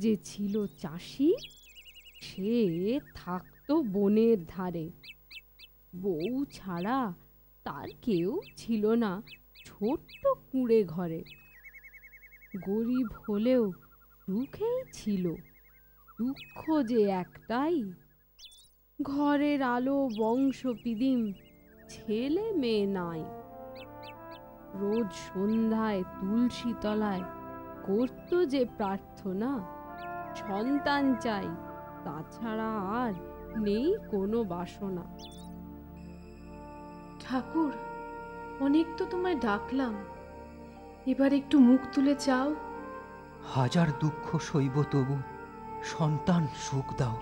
যে ছিল চাষি, সে থাকতো বনের ধারে। বউ ছাড়া তার কেউ ছিল না ছোট্ট কুঁড়ে ঘরে। গরিব হলেও সুখেই ছিল, দুঃখ যে একটাই, ঘরের আলো বংশ পিদিম, ছেলে মেয়ে নাই। রোজ সন্ধ্যায় তুলসী তলায় করত যে প্রার্থনা, সন্তান চাই, তাছাড়া আর নেই কোনো বাসনা। ঠাকুর, অনেক তো তোমায় ডাকলাম, এবার একটু মুখ তুলে চাও। হাজার দুঃখ সইব, তবু সন্তান সুখ দাও।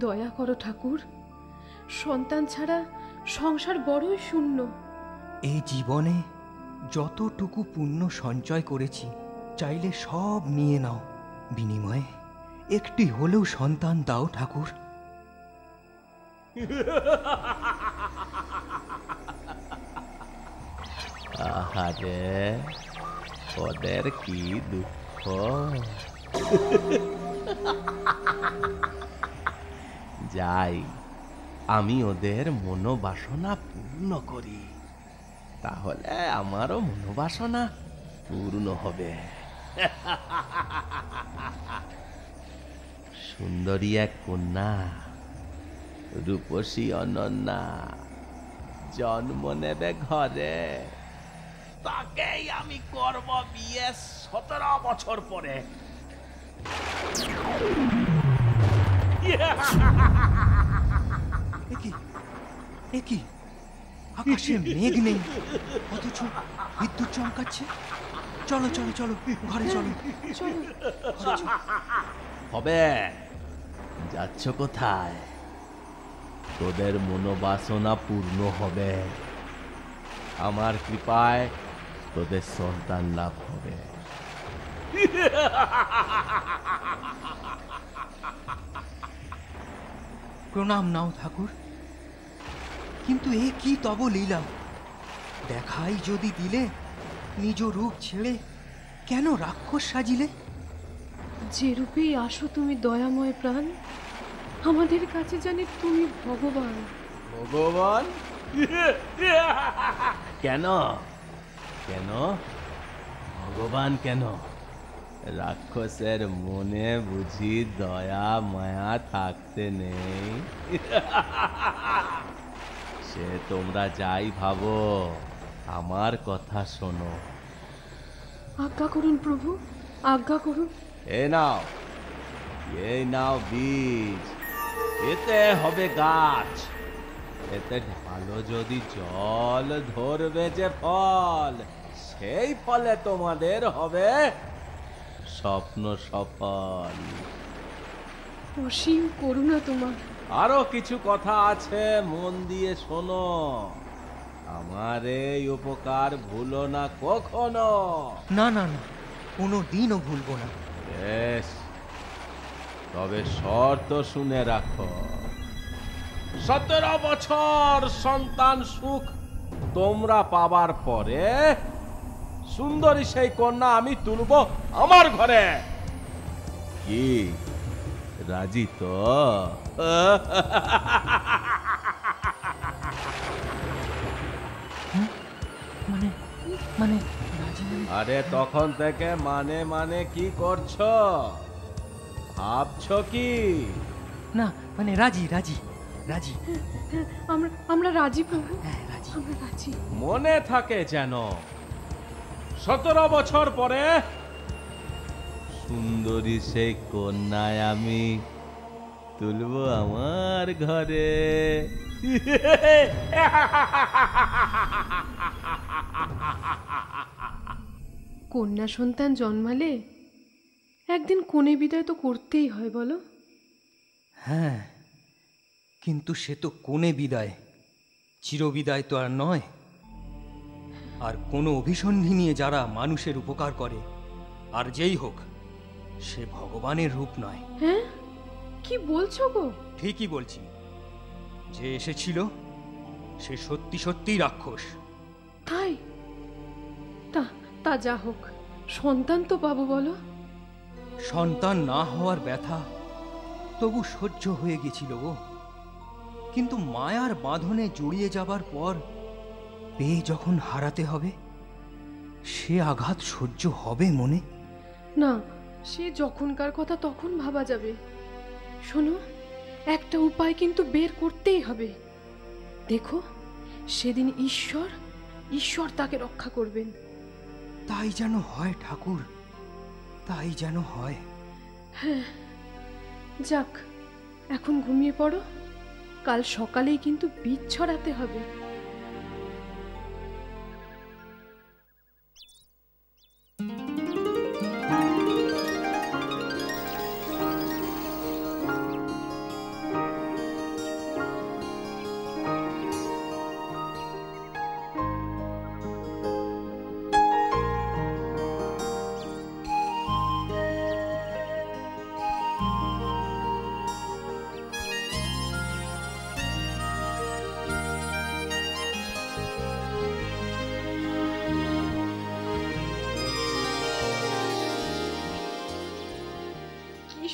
দয়া করো ঠাকুর, সন্তান ছাড়া সংসার বড়ই শূন্য। এই জীবনে যতটুকু পুণ্য সঞ্চয় করেছি, চাইলে সব নিয়ে নাও, বিনিময়ে একটি হলেও সন্তান দাও ঠাকুর। আহারে, ওদের কি দুঃখ! যাই, আমি ওদের মনোবাসনা পূর্ণ করি, তাহলে আমারও মনোবাসনা পূর্ণ হবে। সুন্দরী এক কন্যা, রূপসী অনন্যা জন্ম নেবে ঘরে, তাকেই আমি করব বিয়ে 17 বছর পরে। একই আকাশে মেঘ নেই, অথচ বিদ্যুৎ চমকাচ্ছে। চলো চলো চলো, ঘরে চলো। হবে, যাচ্ছ কোথায়? তোদের মনোবাসনা পূর্ণ হবে, আমার কৃপায় তোদের সন্তান লাভ হবে। প্রণাম নাও ঠাকুর, কিন্তু এ কি তব লীলা? দেখাই যদি দিলে, নিজ রূপ ছেড়ে কেন রাক্ষস সাজিলে? যে রূপেই আসো তুমি দয়াময় প্রাণ, আমাদের কাছে জানি তুমি ভগবান। ভগবান? কেন কেন ভগবান কেন? রাক্ষসের মনে বুঝি দয়া মায়া থাকতে নেই? সে তোমরা যাই ভাবো, আমার কথা শোনো। আজ্ঞা করুন প্রভু, আজ্ঞা করুন। এই নাও বীজ, এতে হবে গাছ, এতে ঢালো যদি জল, ধরবে যে ফল, সেই ফলে তোমাদের হবে স্বপ্ন সফল। অসীম করুণা তোমার। আরো কিছু কথা আছে, মন দিয়ে শোনো। আমার এই উপকার ভুলো না কখনো। না না না, কোনো দিনও ভুলবো না। বেশ, তবে শর্ত শুনে রাখো। 17 বছর সন্তান সুখ তোমরা পাবার পরে সুন্দরী সেই কন্যা আমি তুলব আমার ঘরে। কি রাজি তো? মানে আরে তখন থেকে মানে কি করছো? ভাবছো কি? না মানে রাজি রাজি রাজি। আমরা রাজি প্রভু, হ্যাঁ রাজি, আমরা রাজি। মনে থাকে যেন 17 বছর পরে সুন্দরী সেই কন্যায় আমি তুলব আমার ঘরে। কন্যা সন্তান জন্মালে একদিন কোণে বিদায় তো করতেই হয়, বলো? হ্যাঁ, কিন্তু সে তো কোণে বিদায়, চিরবিদায় তো আর নয়। আর কোনো অভিসন্ধি নিয়ে যারা মানুষের উপকার করে, আর যেই হোক, সে ভগবানের রূপ নয়। হ্যাঁ, কি বলছো গো? ঠিকই বলছি। যে এসেছিল সে সত্যি সত্যিই রাক্ষস। তাই? তা যা হোক, সন্তান তো পাবো, বলো? সন্তান না হওয়ার ব্যথা তবু সহ্য হয়ে গেছিল গো। কিন্তু মায়ার বাঁধনে জড়িয়ে যাবার পর পেয়ে যখন হারাতে হবে, সে আঘাত সহ্য হবে মনে? না, সে যখনকার কথা তখন ভাবা যাবে। শোনো, একটা উপায় কিন্তু বের করতেই হবে। দেখো, সেদিন ঈশ্বর তাকে রক্ষা করবেন। তাই যেন হয় ঠাকুর, তাই যেন হয়। হ্যাঁ, যাক, এখন ঘুমিয়ে পড়ো। কাল সকালেই কিন্তু বীজ ছড়াতে হবে।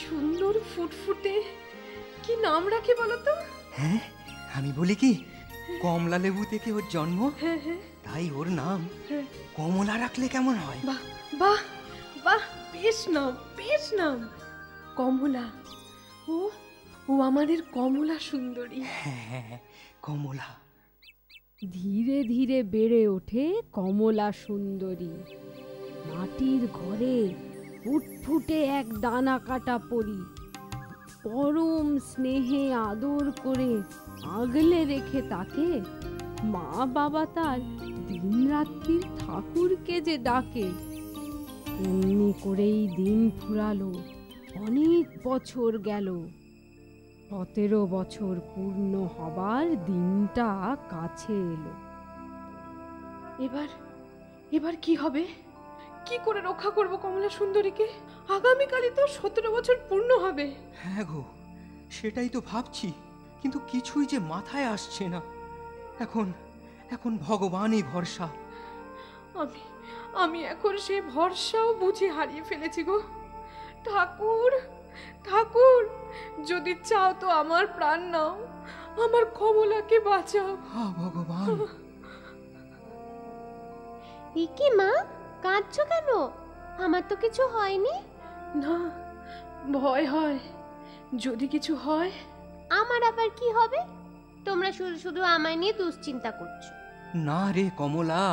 সুন্দর ফুটফুটে, কি নাম রাখি বলো তো? হ্যাঁ, আমি বলি কি, কমলা লেবু থেকে ওর জন্ম, হ্যাঁ হ্যাঁ, তাই ওর নাম হ্যাঁ। কমলা রাখলে কেমন হয়? বাহ বাহ বাহ, বেশ নাম, বেশ নাম। কমলা। ও ও আমাদের কমলা সুন্দরী। হ্যাঁ, কমলা। ধীরে ধীরে বেড়ে ওঠে কমলা সুন্দরী। মাটির ঘরে ফুটফুটে এক ডানা কাটা পরী। পরম স্নেহে আদর করে আগলে রেখে তাকে মা বাবা তার দিনরাত্রির ঠাকুরকে যে ডাকে। এমনি করেই দিন ফুরালো, অনেক বছর গেল। 17 বছর পূর্ণ হবার দিনটা কাছে এলো। এবার কি হবে? কি করে রক্ষা করব কমলা সুন্দরীকে? আগামীকালই তো 17 বছর পূর্ণ হবে। হ্যাঁ গো, সেটাই তো ভাবছি, কিন্তু কিছুই যে মাথায় আসছে না। এখন ভগবানই ভরসা। আমি এখন সেই ভরসাও বুঝি হারিয়ে ফেলেছি গো। ঠাকুর, ঠাকুর, যদি চাও তো আমার প্রাণ নাও, আমার কমলাকে বাঁচাও। হ্যাঁ ভগবান। কি মা, কাঁদছো কেন? আমার তো কিছু হয়নি। না, ভয় হয়। যদি কিছু হয়? আমার আবার কি হবে? তোমরা শুধু শুধু আমায় নিয়ে দুশ্চিন্তা করছো। না রে কমলা,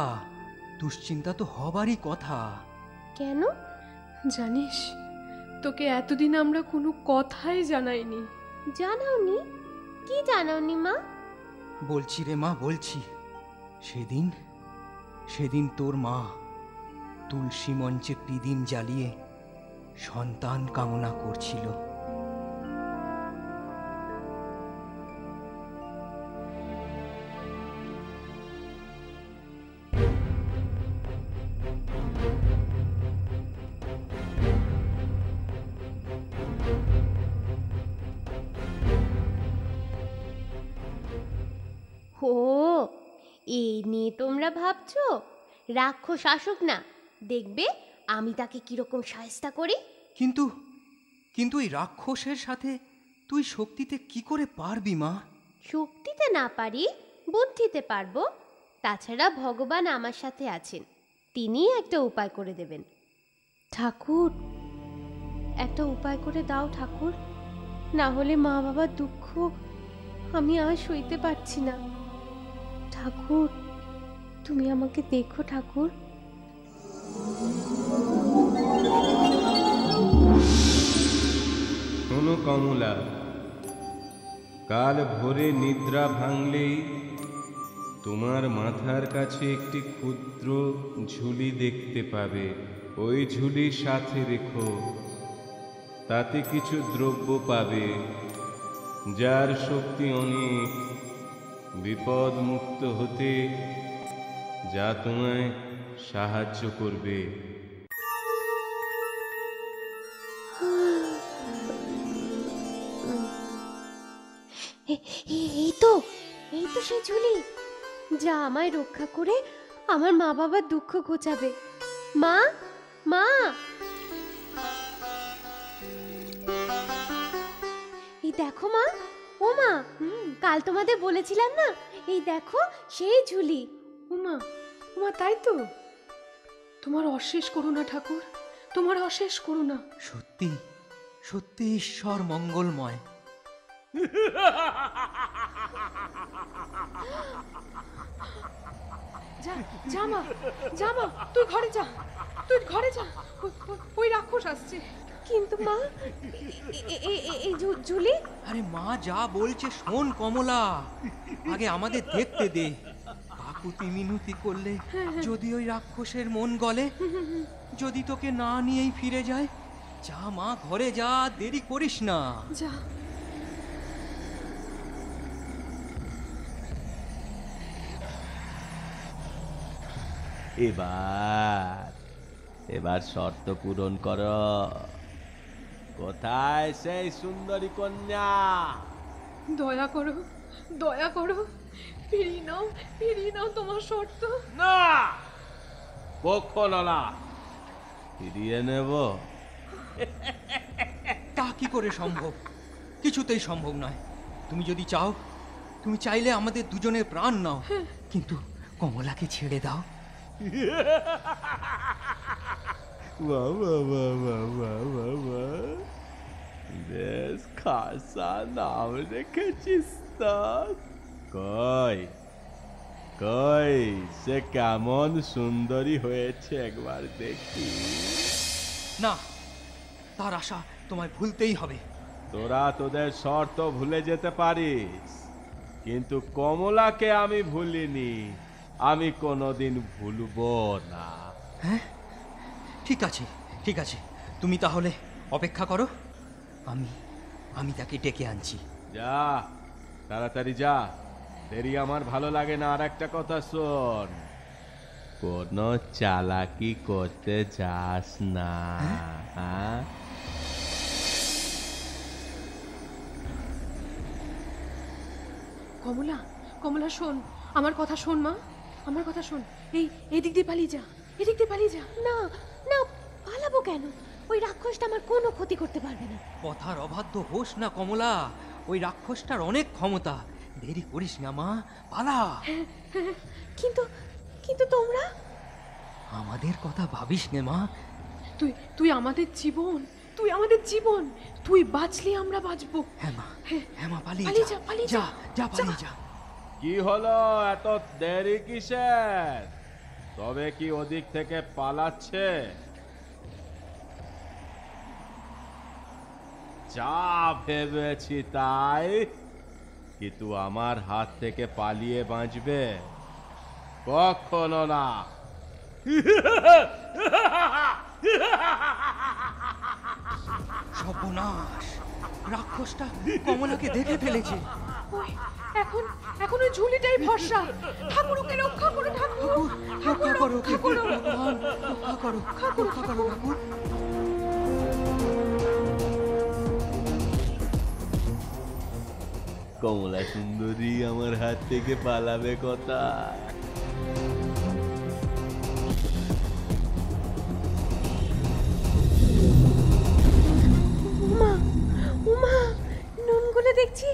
দুশ্চিন্তা তো হবারই কথা। কেন? জানিস, তোকে এতদিন আমরা কোনো কথাই জানাইনি। জানাওনি? কি জানাওনি মা? বলছি রে মা, বলছি। সেদিন তোর মা তুলসী মঞ্চে প্রদীপ জ্বালিয়ে সন্তান কামনা করছিল। ও, এই নিয়ে তোমরা ভাবছো? রাক্ষস আসুক না, দেখবে আমি তাকে কিরকম শায়েস্তা করি। কিন্তু এই রাক্ষসের সাথে তুই শক্তিতে কি করে পারবি মা? শক্তিতে না পারি, বুদ্ধিতে পারবো। তাছাড়া ভগবান আমার সাথে আছেন, তিনিই একটা উপায় করে দেবেন। ঠাকুর, একটা উপায় করে দাও ঠাকুর, না হলে মা বাবার দুঃখ আমি আর সইতে পারছি না। ঠাকুর, তুমি আমাকে দেখো ঠাকুর। শোনো কমলা, কাল ভোরে নিদ্রা ভাঙলেই তোমার মাথার কাছে একটি ক্ষুদ্র ঝুলি দেখতে পাবে। ওই ঝুলি সাথে রেখো, তাতে কিছু দ্রব্য পাবে, যার শক্তি অনেক, বিপদ মুক্ত হতে যা তোমায় সাহায্য করবে। এই তো সেই ঝুলি, যা আমায় রক্ষা করে আমার মা বাবার দুঃখ ঘোচাবে। মা, মা! দেখো মা, ও মা, কাল তোমাদের বলেছিলাম না, এই দেখো সেই ঝুলি। উমা, উমা, তাই তো। তোমার অশেষ করুণা ঠাকুর, তোমার অশেষ করুণা। সত্যি সত্যি ঈশ্বর মঙ্গলময়। যা, যা মা, যা মা, তুই ঘরে যা, তুই ঘরে যা। ওই রাক্ষস আসছে। কিন্তু মা, এই ঝুলি। আরে মা যা বলছে শোন কমলা, আগে আমাদের দেখতে দে। কাকুতি মিনতি করলে যদি ওই রাক্ষসের মন গলে, যদি তোকে না নিয়েই ফিরে যায়, যা মা ঘরে যা, দেরি করিস না। যা। এবার শর্ত পূরণ করো। কোথায় সেই সুন্দরী কন্যা? দয়া করো, দয়া করো, ফিরিয়ে নাও তোমার শর্ত। না, কখনো না। ফিরিয়ে নেব? তা কি করে সম্ভব? কিছুতেই সম্ভব নয়। তুমি যদি চাও, তুমি চাইলে আমাদের দুজনের প্রাণ নাও, কিন্তু কমলাকে ছেড়ে দাও। বেশ খাসা নাম রেখেছিস তো। কই কই সে কেমন সুন্দরী হয়েছে একবার দেখি। না, তার আশা তোমায় ভুলতেই হবে। তোরা তোদের শর্ত ভুলে যেতে পারিস, কিন্তু কমলাকে আমি ভুলিনি, আমি কোনোদিন ভুলবো না। হ্যাঁ, ঠিক আছে ঠিক আছে, তুমি তাহলে অপেক্ষা করো, আমি তাকে ডেকে আনছি। যা, তাড়াতাড়ি যা, দেরি আমার ভালো লাগে না। আর একটা কথা শোন, কোনো চালাকি করতে যাস না। হ্যাঁ, কমলা, কমলা শোন, আমার কথা শোন মা, আমার কথা শোন। এদিক দিয়ে পালিয়ে যা, এদিক দিয়ে পালিয়ে যা। না না, পালাবো কেন? ওই রাক্ষসটা আমার কোনো ক্ষতি করতে পারবে না। কথার অবাধ্য হোস না কমলা, ওই রাক্ষসটার অনেক ক্ষমতা। দেরি করিস না মা, পালা। কিন্তু তোমরা আমাদের কথা ভাবিস নে মা। তুই আমাদের জীবন, তুই আমাদের জীবন, তুই বাঁচলে আমরা বাঁচবো। হ্যাঁ মা, পালিয়ে যা, পালিয়ে যা, পালিয়ে যা। কি হলো, এত দেরি কিসের? তবে কি ওদিক থেকে পালাচ্ছে? যা ভেবেছি তাই, কিন্তু আমার হাত থেকে পালিয়ে বাঁচবে? কখনো না। সর্বনাশ, রাক্ষসটা কমলাকে দেখে ফেলেছে। এখন ওই ঝুলিটাই ভরসা। ঠাকুরকে রক্ষা করো, ঠাকুর, রক্ষা করো, ভগবান, রক্ষা করো ঠাকুর। কমলা সুন্দরী আমার হাত থেকে পালাবে কোথায়? উমা, নুনগুলো দেখছি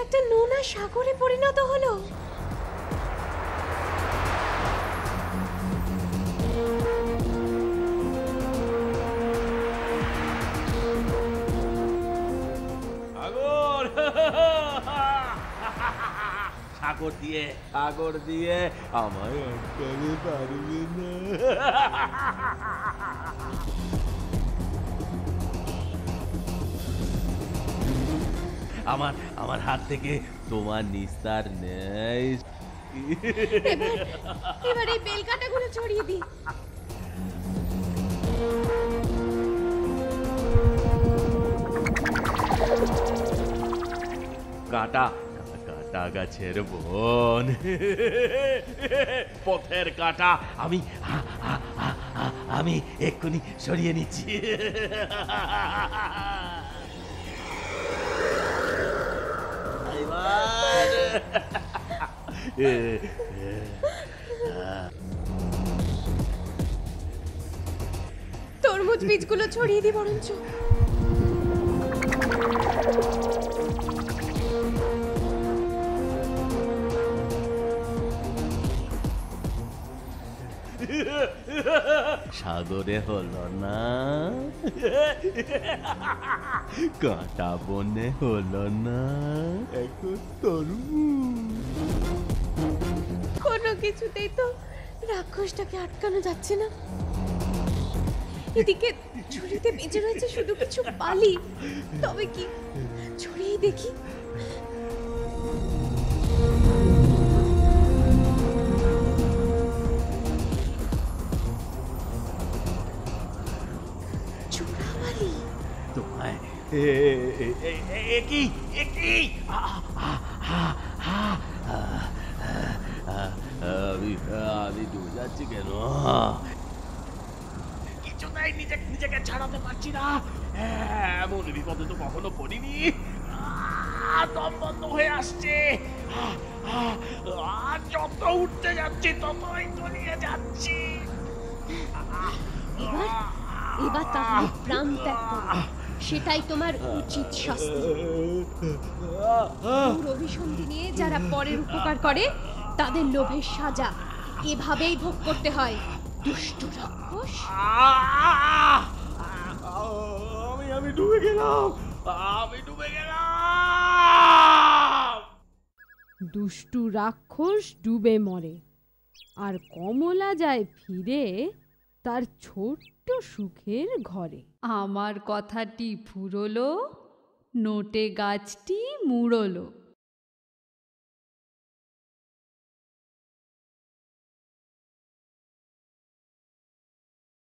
একটা নোনা সাগরে পরিণত হলো। সাগর দিয়ে আমায় আটকাতে পারবে না। আমার হাত থেকে তোমার নিস্তার নেই। এবার এই বেলকাটাগুলো ছড়িয়ে দিই। কাটা গাছের বন, পথের কাটা, আমি এক্ষুনি সরিয়ে নিচ্ছি। তরমুজ বীজগুলো ছড়িয়ে দিই বরঞ্চ। সাগরে হলো না, কাঁটা বনে হলো না, এখন তরু কোনো কিছুতেই তো রাক্ষসটাকে আটকানো যাচ্ছে না। এদিকে ঝুড়িতে বেঁচে রয়েছে শুধু কিছু বালি। তবে কি ছড়িয়ে দেখি। চোরাবালি। তোমায় একই আমি ডুবে যাচ্ছি কেন? কিছুতেই নিজেকে ছাড়াতে পারছি না। এমন বিপদে তো কখনো পড়িনি। দম বন্ধ হয়ে আসছে। যত উঠতে যাচ্ছি ততই তলিয়ে যাচ্ছি। এবার তাহলে প্রাণ ত্যাগ করো, সেটাই তোমার উচিত শাস্তি। অভিসন্ধি নিয়ে যারা পরের উপকার করে তাদের লোভের সাজা এভাবেই ভোগ করতে হয়। দুষ্ট রাক্ষস। আমি ডুবে গেলাম। দুষ্টু রাক্ষস ডুবে মরে, আর কমলা যায় ফিরে তার ছোট্ট সুখের ঘরে। আমার কথাটি ফুরলো, নোটে গাছটি মুড়লো।